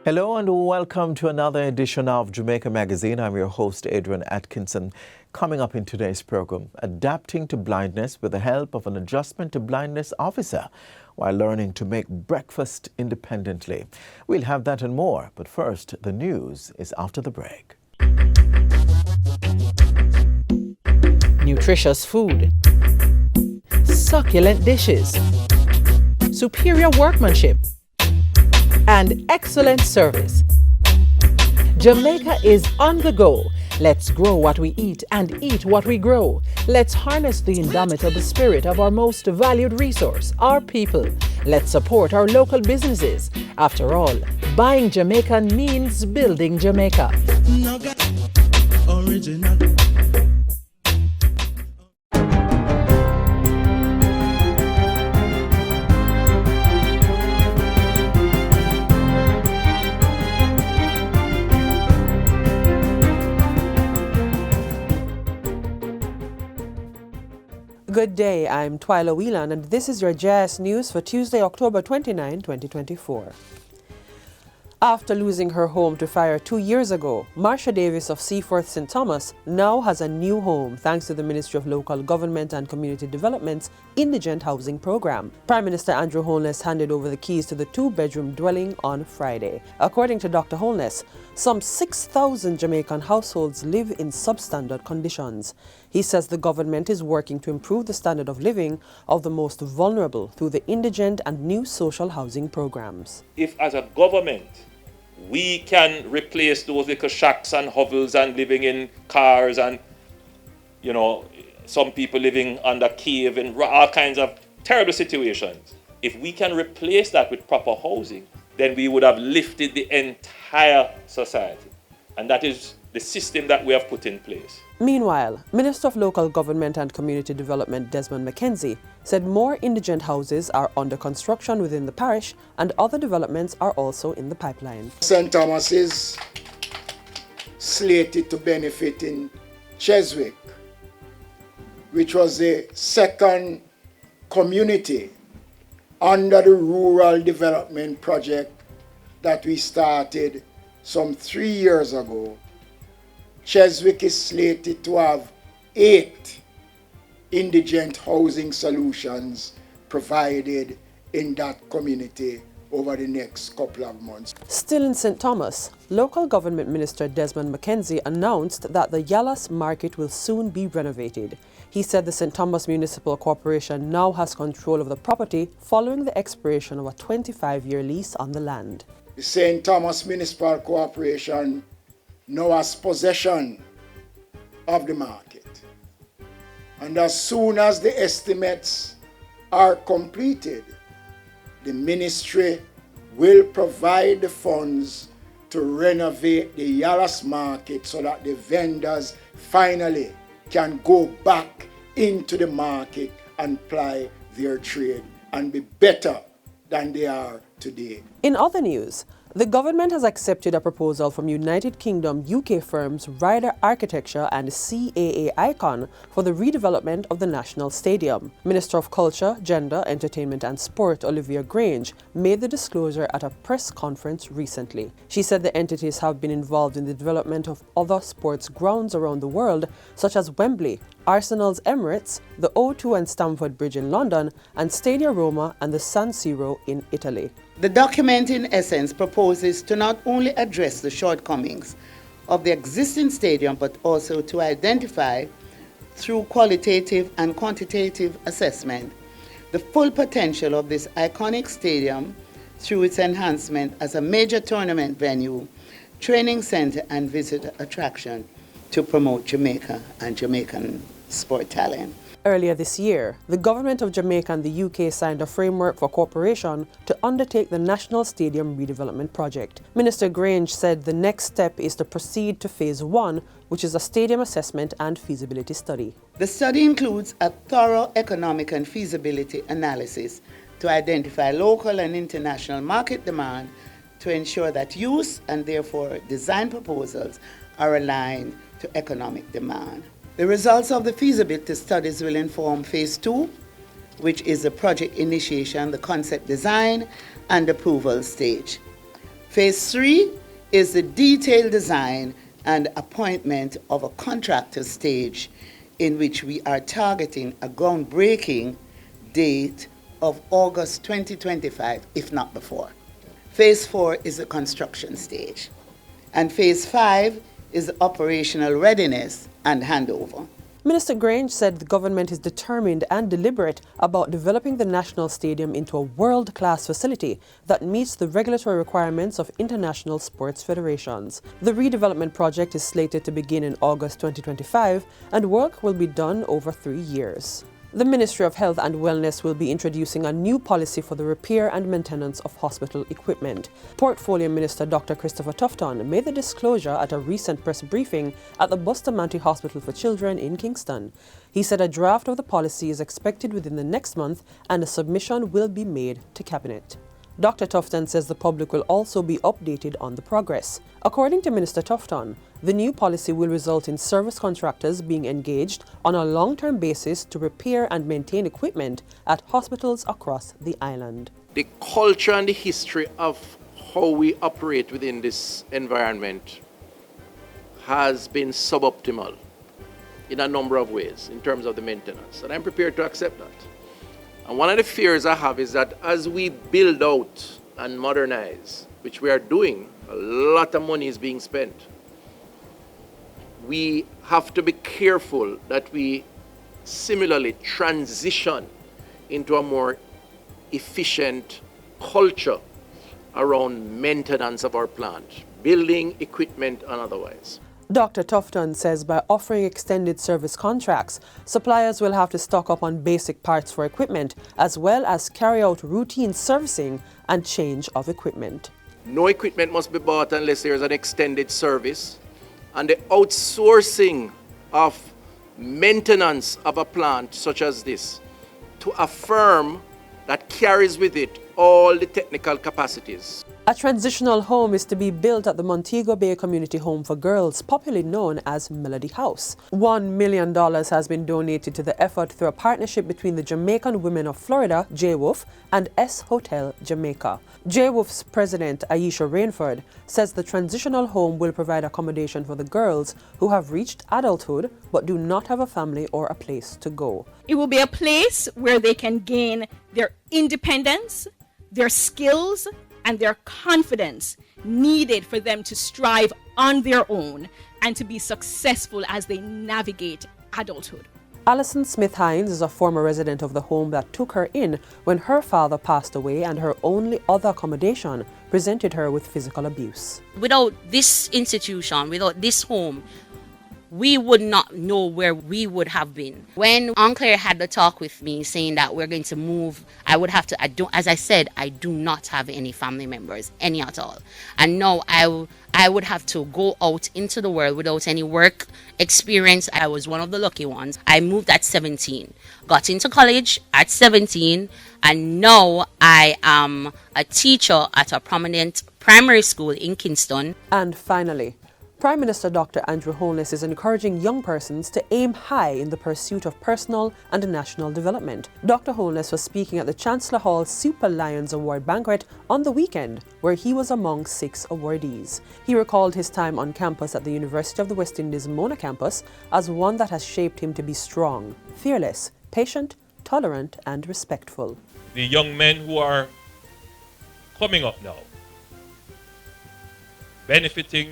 Hello and welcome to another edition of Jamaica Magazine. I'm your host, Adrian Atkinson. Coming up in today's program, adapting to blindness with the help of an adjustment to blindness officer while learning to make breakfast independently. We'll have that and more, but first, the news is after the break. Nutritious food, succulent dishes, superior workmanship, and excellent service. Jamaica is on the go. Let's grow what we eat and eat what we grow. Let's harness the indomitable spirit of our most valued resource, our people. Let's support our local businesses. After all, buying Jamaican means building Jamaica. Original. Good day, I'm Twyla Whelan and this is your JS News for Tuesday, October 29, 2024. After losing her home to fire 2 years ago, Marsha Davis of Seaforth St. Thomas now has a new home thanks to the Ministry of Local Government and Community Development's Indigent Housing Program. Prime Minister Andrew Holness handed over the keys to the two-bedroom dwelling on Friday. According to Dr. Holness, some 6,000 Jamaican households live in substandard conditions. He says the government is working to improve the standard of living of the most vulnerable through the indigent and new social housing programs. If as a government we can replace those little shacks and hovels and living in cars and, some people living under cave and all kinds of terrible situations, if we can replace that with proper housing, then we would have lifted the entire society. And that is the system that we have put in place. Meanwhile, Minister of Local Government and Community Development Desmond McKenzie said more indigent houses are under construction within the parish and other developments are also in the pipeline. St. Thomas is slated to benefit in Cheswick, which was the second community under the Rural Development Project that we started some 3 years ago. Cheswick is slated to have 8 indigent housing solutions provided in that community over the next couple of months. Still in St. Thomas, Local Government Minister Desmond McKenzie announced that the Yallas Market will soon be renovated. He said the St. Thomas Municipal Corporation now has control of the property following the expiration of a 25-year lease on the land. The St. Thomas Municipal Corporation now has possession of the market. And as soon as the estimates are completed, the ministry will provide the funds to renovate the Yallas market so that the vendors finally can go back into the market and ply their trade and be better than they are today. In other news, the government has accepted a proposal from United Kingdom UK firms Ryder Architecture and CAA Icon for the redevelopment of the National Stadium. Minister of Culture, Gender, Entertainment and Sport Olivia Grange made the disclosure at a press conference recently. She said the entities have been involved in the development of other sports grounds around the world, such as Wembley, Arsenal's Emirates, the O2 and Stamford Bridge in London, and Stadio Roma and the San Siro in Italy. The document, in essence, proposes to not only address the shortcomings of the existing stadium, but also to identify, through qualitative and quantitative assessment, the full potential of this iconic stadium through its enhancement as a major tournament venue, training center, and visitor attraction to promote Jamaica and Jamaican sport talent. Earlier this year, the government of Jamaica and the UK signed a framework for cooperation to undertake the National Stadium redevelopment project. Minister Grange said the next step is to proceed to Phase 1, which is a stadium assessment and feasibility study. The study includes a thorough economic and feasibility analysis to identify local and international market demand to ensure that use and therefore design proposals are aligned to economic demand. The results of the feasibility studies will inform Phase 2, which is the project initiation, the concept design, and approval stage. Phase 3 is the detailed design and appointment of a contractor stage, in which we are targeting a groundbreaking date of August 2025, if not before. Phase 4 is the construction stage. And Phase 5 is the operational readiness and handover. Minister Grange said the government is determined and deliberate about developing the National Stadium into a world-class facility that meets the regulatory requirements of international sports federations. The redevelopment project is slated to begin in August 2025, and work will be done over 3 years. The Ministry of Health and Wellness will be introducing a new policy for the repair and maintenance of hospital equipment. Portfolio Minister Dr. Christopher Tufton made the disclosure at a recent press briefing at the Bustamante Hospital for Children in Kingston. He said a draft of the policy is expected within the next month and a submission will be made to Cabinet. Dr. Tufton says the public will also be updated on the progress. According to Minister Tufton, the new policy will result in service contractors being engaged on a long-term basis to repair and maintain equipment at hospitals across the island. The culture and the history of how we operate within this environment has been suboptimal in a number of ways in terms of the maintenance, and I'm prepared to accept that. And one of the fears I have is that as we build out and modernize, which we are doing, a lot of money is being spent. We have to be careful that we similarly transition into a more efficient culture around maintenance of our plant, building, equipment, and otherwise. Dr. Tufton says by offering extended service contracts, suppliers will have to stock up on basic parts for equipment, as well as carry out routine servicing and change of equipment. No equipment must be bought unless there is an extended service, and the outsourcing of maintenance of a plant such as this to a firm that carries with it all the technical capacities. A transitional home is to be built at the Montego Bay Community Home for Girls, popularly known as Melody House. $1 million has been donated to the effort through a partnership between the Jamaican Women of Florida, JWOF, and S Hotel Jamaica. JWOF's president, Aisha Rainford, says the transitional home will provide accommodation for the girls who have reached adulthood but do not have a family or a place to go. It will be a place where they can gain their independence, their skills, and their confidence needed for them to strive on their own and to be successful as they navigate adulthood. Alison Smith-Hines is a former resident of the home that took her in when her father passed away, and her only other accommodation presented her with physical abuse. Without this institution, without this home, we would not know where we would have been. When Uncle had the talk with me saying that we're going to move, I would have to, as I said, I do not have any family members, any at all. And now I would have to go out into the world without any work experience. I was one of the lucky ones. I moved at 17, got into college at 17, and now I am a teacher at a prominent primary school in Kingston. And finally, Prime Minister Dr. Andrew Holness is encouraging young persons to aim high in the pursuit of personal and national development. Dr. Holness was speaking at the Chancellor Hall Super Lions Award banquet on the weekend, where he was among 6 awardees. He recalled his time on campus at the University of the West Indies Mona campus as one that has shaped him to be strong, fearless, patient, tolerant, and respectful. The young men who are coming up now, benefiting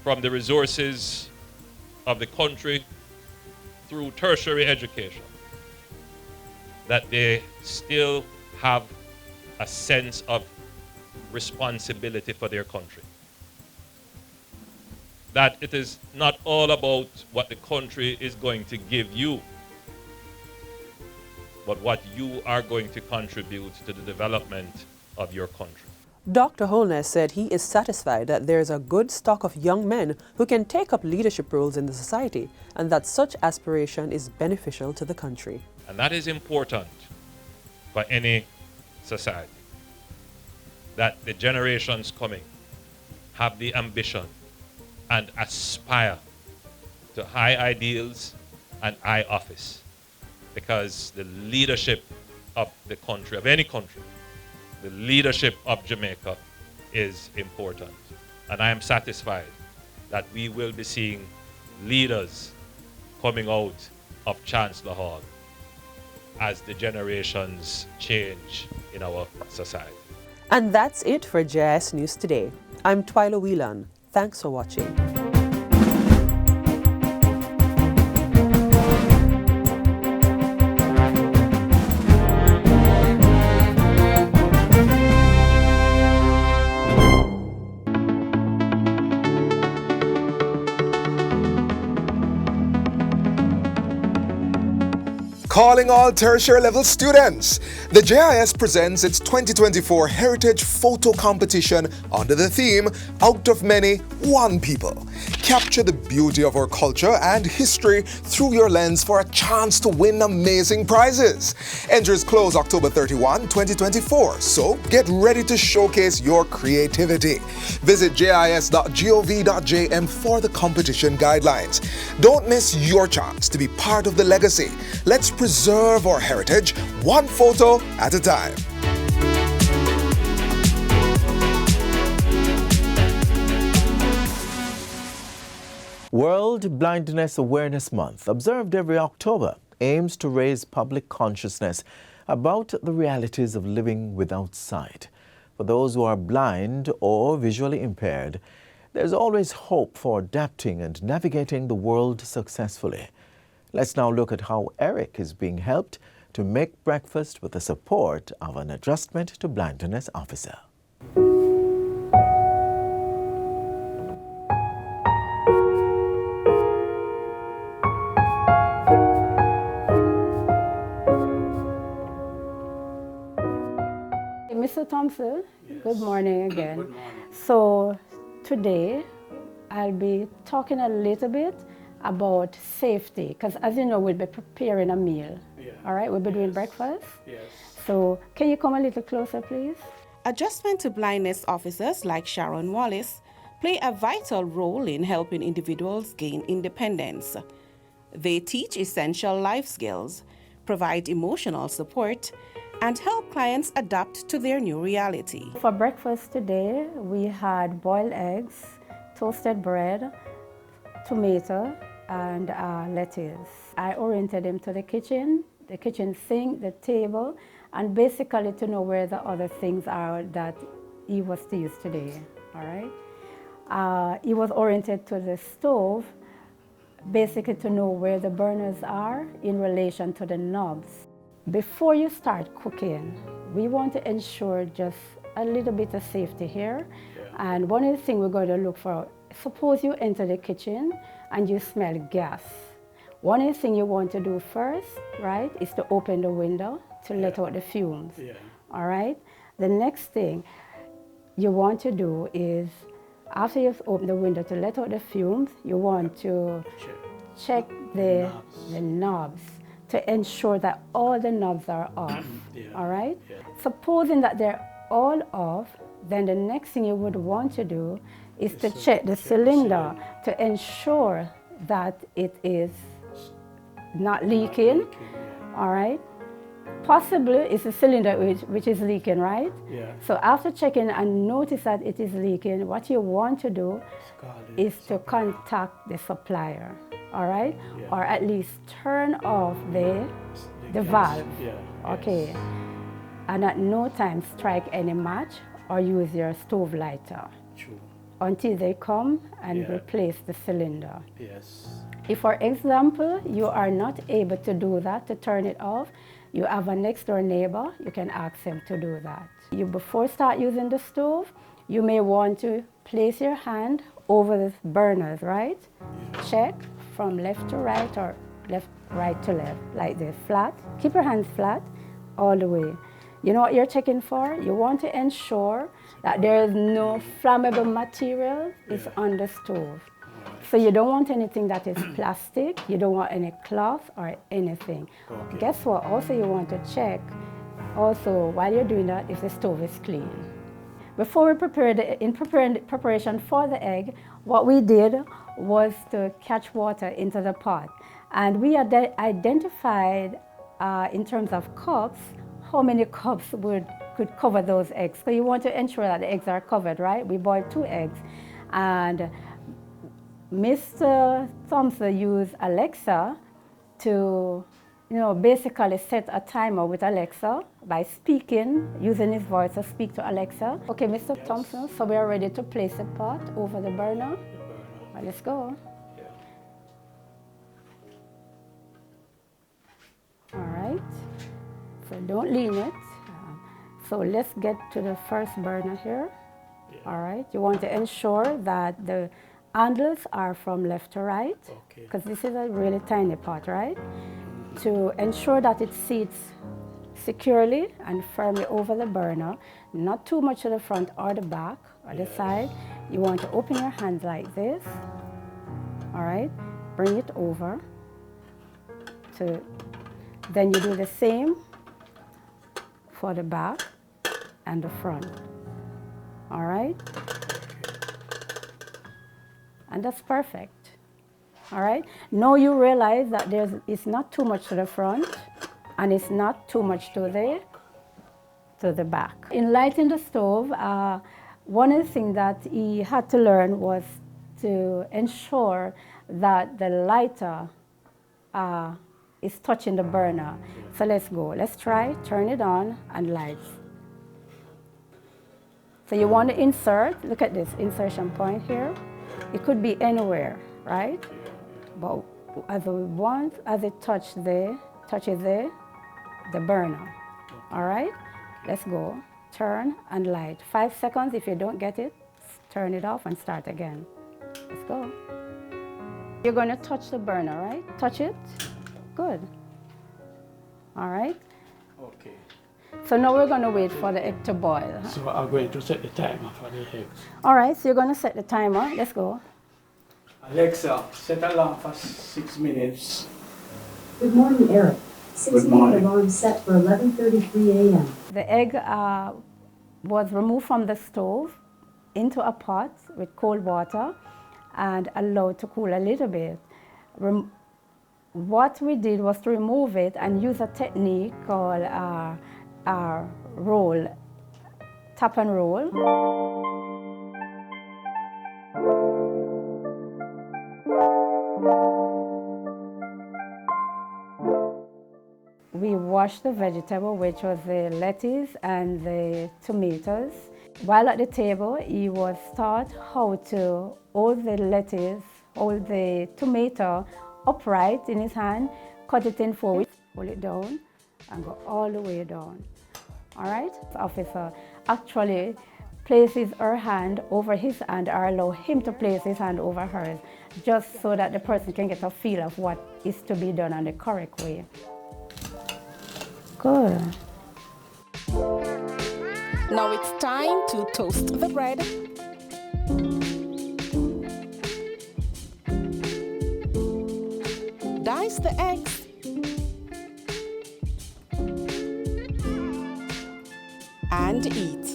from the resources of the country through tertiary education, that they still have a sense of responsibility for their country. That it is not all about what the country is going to give you, but what you are going to contribute to the development of your country. Dr. Holness said he is satisfied that there is a good stock of young men who can take up leadership roles in the society, and that such aspiration is beneficial to the country. And that is important for any society, that the generations coming have the ambition and aspire to high ideals and high office, because the leadership of the country, of any country, the leadership of Jamaica is important. And I am satisfied that we will be seeing leaders coming out of Chancellor Hall as the generations change in our society. And that's it for JIS News Today. I'm Twyla Whelan. Thanks for watching. Calling all tertiary level students. The JIS presents its 2024 Heritage Photo Competition under the theme, Out of Many, One People. Capture the beauty of our culture and history through your lens for a chance to win amazing prizes. Entries close October 31, 2024, so get ready to showcase your creativity. Visit jis.gov.jm for the competition guidelines. Don't miss your chance to be part of the legacy. Let's preserve our heritage, one photo at a time. World Blindness Awareness Month, observed every October, aims to raise public consciousness about the realities of living without sight. For those who are blind or visually impaired, there's always hope for adapting and navigating the world successfully. Let's now look at how Eric is being helped to make breakfast with the support of an adjustment to blindness officer. Mr. Thompson, yes. Good morning again. Good morning. So today I'll be talking a little bit about safety, because as you know, we'll be preparing a meal. Yeah. All right, we'll be doing breakfast. Yes. So can you come a little closer, please? Adjustment to blindness officers like Sharon Wallace play a vital role in helping individuals gain independence. They teach essential life skills, provide emotional support, and help clients adapt to their new reality. For breakfast today, we had boiled eggs, toasted bread, tomato, and lettuce. I oriented him to the kitchen sink, the table, and basically to know where the other things are that he was to use today, all right? He was oriented to the stove, basically to know where the burners are in relation to the knobs. Before you start cooking, we want to ensure just a little bit of safety here. Yeah. And one of the things we're going to look for, suppose you enter the kitchen and you smell gas. One of the things you want to do first, right, is to open the window to let out the fumes. Yeah. All right? The next thing you want to do is, after you've opened the window to let out the fumes, you want to check the knobs to ensure that all the knobs are off. Yeah. All right? Yeah. Supposing that they're all off, then the next thing you would want to do is to check the cylinder to ensure that it is not leaking. All right? Possibly it's the cylinder which is leaking, right? Yeah. So after checking and notice that it is leaking, what you want to do is to contact the supplier, all right? Yeah. Or at least turn off the valve, yeah. Okay? Yes. And at no time strike any match or use your stove lighter. True. Until they come and replace the cylinder. Yes. If, for example, you are not able to do that, to turn it off, you have a next door neighbor, you can ask him to do that. You, before start using the stove, you may want to place your hand over the burners, right? Yeah. Check from left to right or right to left, like this, flat. Keep your hands flat all the way. You know what you're checking for? You want to ensure that there is no flammable material is on the stove. So you don't want anything that is plastic, you don't want any cloth or anything. Okay. Guess what? Also you want to check, also while you're doing that, if the stove is clean. Before we prepared, in preparation for the egg, what we did was to catch water into the pot. And we identified in terms of cups, how many cups would could cover those eggs. So you want to ensure that the eggs are covered, right? We boiled 2 eggs. And Mr. Thompson used Alexa to, basically set a timer with Alexa by speaking, using his voice to speak to Alexa. Okay, Mr. Yes. Thompson, so we are ready to place the pot over the burner. Well, let's go. Yeah. All right, so don't lean it. So let's get to the first burner here. Yeah. All right, you want to ensure that the handles are from left to right, because this is a really tiny pot, right? To ensure that it seats securely and firmly over the burner, not too much to the front or the back or the side. You want to open your hands like this, all right? Bring it over. Then you do the same for the back and the front, all right? And that's perfect. All right. Now you realize that it's not too much to the front, and it's not too much to the back. In lighting the stove, one of the things that he had to learn was to ensure that the lighter is touching the burner. So let's go. Let's try. Turn it on and light. So you want to insert. Look at this insertion point here. It could be anywhere, right? But as it touches the burner. All right, let's go. Turn and light. 5 seconds. If you don't get it, turn it off and start again. Let's go. You're going to touch the burner, right? Touch it. Good. All right. Okay. So now we're going to wait for the egg to boil. So I'm going to set the timer for the eggs. All right, so you're going to set the timer. Let's go. Alexa, set alarm for 6 minutes. Good morning, Eric. 6-minute alarm set for 11:33 a.m. The egg was removed from the stove into a pot with cold water and allowed to cool a little bit. What we did was to remove it and use a technique called roll, tap and roll. We washed the vegetable, which was the lettuce and the tomatoes. While at the table, he was taught how to hold the lettuce, hold the tomato upright in his hand, cut it in 4, pull it down, and go all the way down. All right? The officer actually places her hand over his hand or allow him to place his hand over hers, just so that the person can get a feel of what is to be done in the correct way. Good. Now it's time to toast the bread. Dice the eggs. And eat.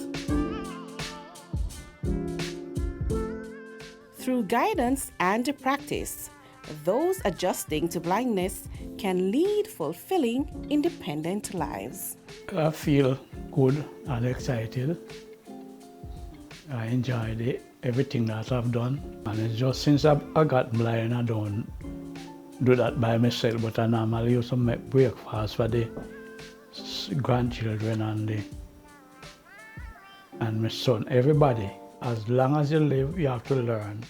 Through guidance and practice, those adjusting to blindness can lead fulfilling, independent lives. I feel good and excited. I enjoyed everything that I've done. And it's just since I got blind, I don't do that by myself, but I normally used to make breakfast for the grandchildren and my son, everybody. As long as you live, you have to learn.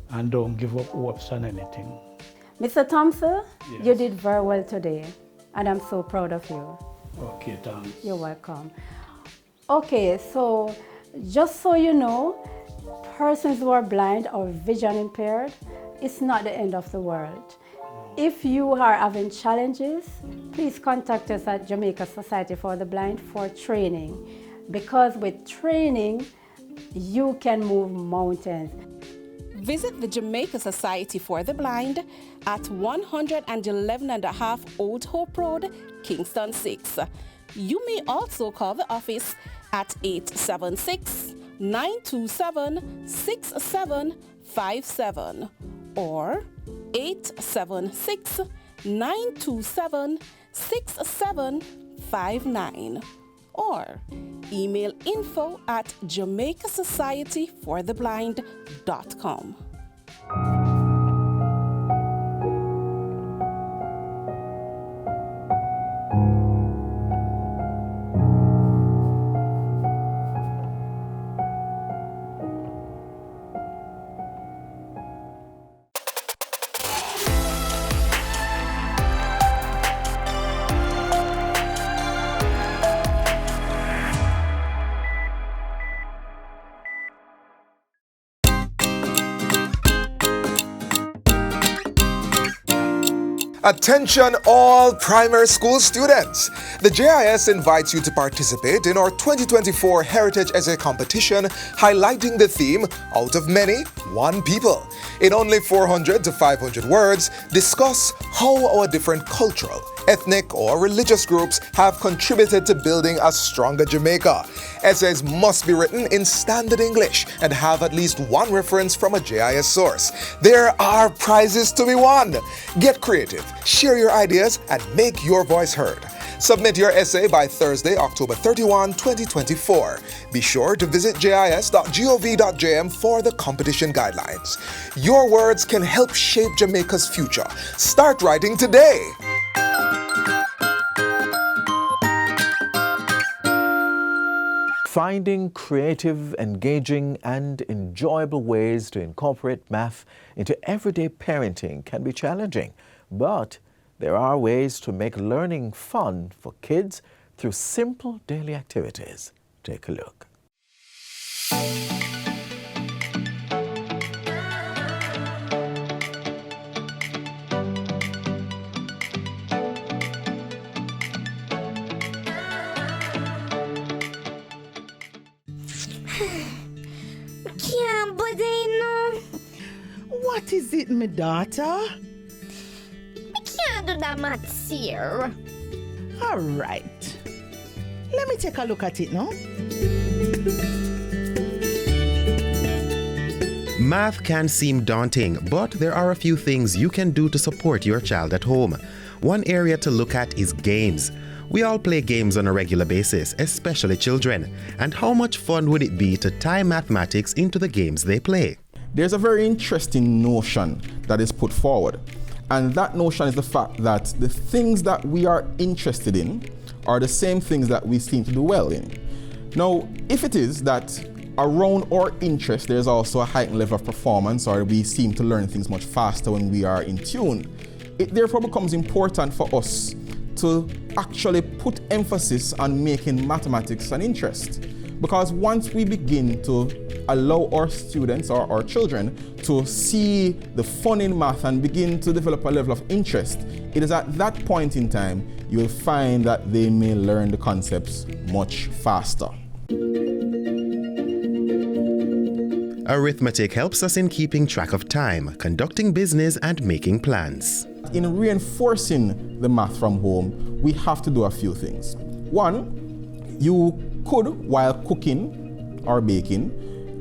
And don't give up hopes on anything. Mr. Thompson, yes. You did very well today, and I'm so proud of you. Okay, thanks. You're welcome. Okay, so just so you know, persons who are blind or vision impaired, it's not the end of the world. If you are having challenges, please contact us at Jamaica Society for the Blind for training, because with training, you can move mountains. Visit the Jamaica Society for the Blind at 111.5 Old Hope Road, Kingston 6. You may also call the office at 876-927-6757 or 876-927-6759. or email info@jamaicasocietyfortheblind.com. Attention all primary school students! The JIS invites you to participate in our 2024 Heritage Essay Competition highlighting the theme, Out of Many, One People. In only 400 to 500 words, discuss how our different cultural, ethnic or religious groups have contributed to building a stronger Jamaica. Essays must be written in standard English and have at least one reference from a JIS source. There are prizes to be won. Get creative, share your ideas, and make your voice heard. Submit your essay by Thursday, October 31, 2024. Be sure to visit jis.gov.jm for the competition guidelines. Your words can help shape Jamaica's future. Start writing today. Finding creative, engaging, and enjoyable ways to incorporate math into everyday parenting can be challenging, but there are ways to make learning fun for kids through simple daily activities. Take a look. What is it, my daughter? I can't do that maths here. All right. Let me take a look at it now. Math can seem daunting, but there are a few things you can do to support your child at home. One area to look at is games. We all play games on a regular basis, especially children. And how much fun would it be to tie mathematics into the games they play? There's a very interesting notion that is put forward. And that notion is the fact that the things that we are interested in are the same things that we seem to do well in. Now, if it is that around our interest there's also a heightened level of performance, or we seem to learn things much faster when we are in tune, it therefore becomes important for us to actually put emphasis on making mathematics an interest. Because once we begin to allow our students or our children to see the fun in math and begin to develop a level of interest, it is at that point in time you will find that they may learn the concepts much faster. Arithmetic helps us in keeping track of time, conducting business, and making plans. In reinforcing the math from home, we have to do a few things. One, you could, while cooking or baking,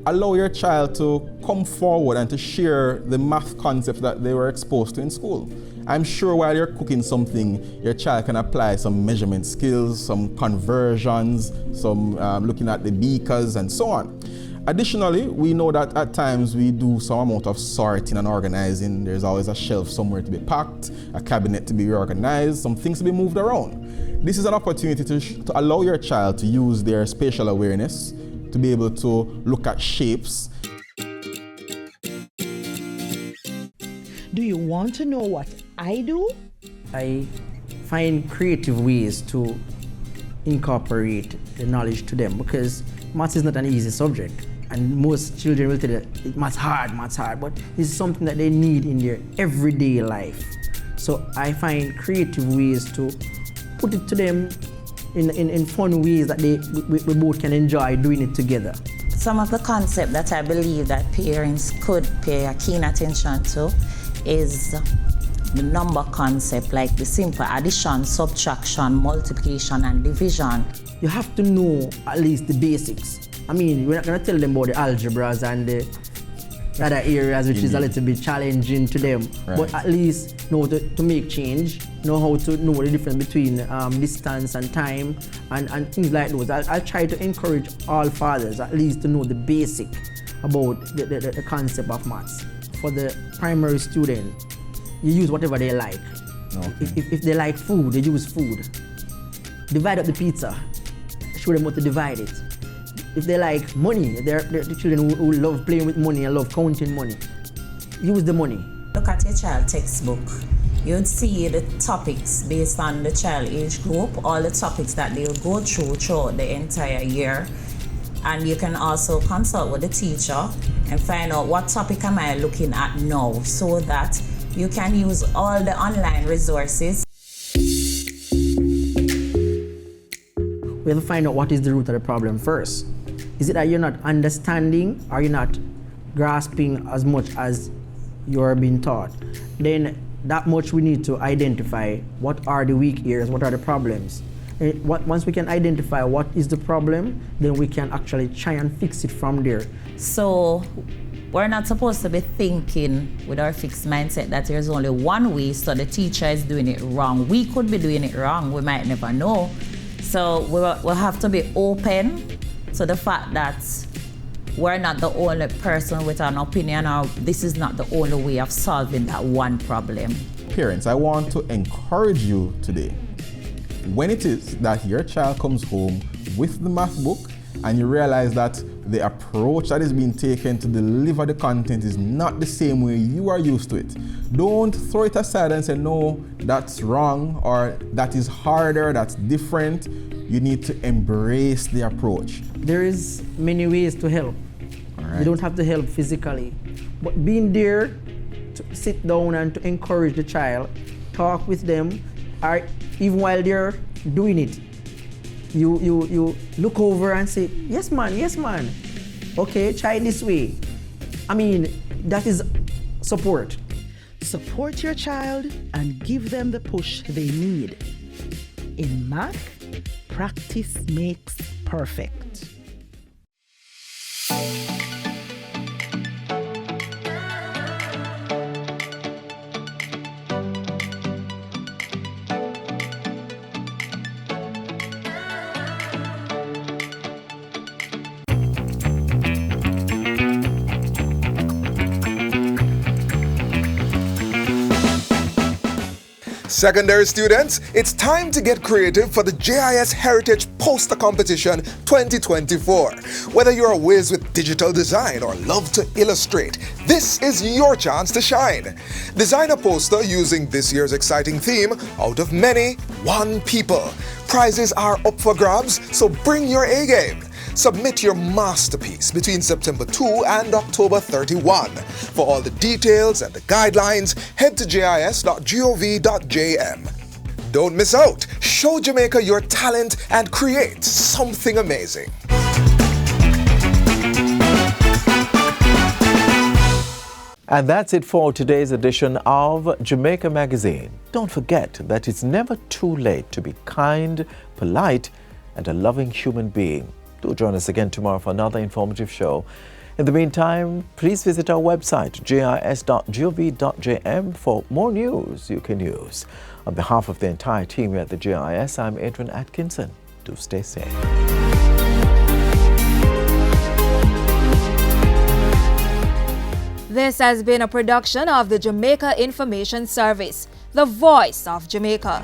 allow your child to come forward and to share the math concepts that they were exposed to in school. I'm sure while you're cooking something, your child can apply some measurement skills, some conversions, some looking at the beakers and so on. Additionally, we know that at times we do some amount of sorting and organizing. There's always a shelf somewhere to be packed, a cabinet to be reorganized, some things to be moved around. This is an opportunity to allow your child to use their spatial awareness, to be able to look at shapes. Do you want to know what I do? I find creative ways to incorporate the knowledge to them, because maths is not an easy subject. And most children will tell you that maths hard, but this is something that they need in their everyday life. So I find creative ways to put it to them in fun ways that we both can enjoy doing it together. Some of the concepts that I believe that parents could pay a keen attention to is the number concept, like the simple addition, subtraction, multiplication, and division. You have to know at least the basics. I mean, we're not going to tell them about the algebras and the other areas which is a little bit challenging to them. Right. But at least know to make change, know how to know the difference between distance and time and things like those. I'll try to encourage all fathers at least to know the basic about the concept of maths. For the primary student, you use whatever they like. Okay. If they like food, they use food. Divide up the pizza, show them how to divide it. If they like money, they're the children who love playing with money and love counting money, use the money. Look at your child textbook. You'd see the topics based on the child age group, all the topics that they'll go throughout the entire year. And you can also consult with the teacher and find out what topic am I looking at now, so that you can use all the online resources. We have to find out what is the root of the problem first. Is it that you're not understanding or you're not grasping as much as you're being taught? Then that much we need to identify what are the weak areas, what are the problems. Once we can identify what is the problem, then we can actually try and fix it from there. So we're not supposed to be thinking with our fixed mindset that there's only one way, so the teacher is doing it wrong. We could be doing it wrong, we might never know. So we'll have to be open to the fact that we're not the only person with an opinion, or this is not the only way of solving that one problem. Parents, I want to encourage you today. When it is that your child comes home with the math book and you realize that the approach that is being taken to deliver the content is not the same way you are used to it, don't throw it aside and say, no, that's wrong, or that is harder, that's different. You need to embrace the approach. There is many ways to help. Right. You don't have to help physically, but being there to sit down and to encourage the child, talk with them, or even while they're doing it, you look over and say, yes man, okay, try it this way. I mean, that is support. Support your child and give them the push they need. In math, practice makes perfect. Secondary students, it's time to get creative for the JIS Heritage Poster Competition 2024. Whether you're a whiz with digital design or love to illustrate, this is your chance to shine. Design a poster using this year's exciting theme, Out of Many, One People. Prizes are up for grabs, so bring your A-game. Submit your masterpiece between September 2 and October 31. For all the details and the guidelines, head to jis.gov.jm. Don't miss out. Show Jamaica your talent and create something amazing. And that's it for today's edition of Jamaica Magazine. Don't forget that it's never too late to be kind, polite, and a loving human being. Do join us again tomorrow for another informative show. In the meantime, please visit our website, jis.gov.jm, for more news you can use. On behalf of the entire team here at the JIS, I'm Adrian Atkinson. Do stay safe. This has been a production of the Jamaica Information Service, the voice of Jamaica.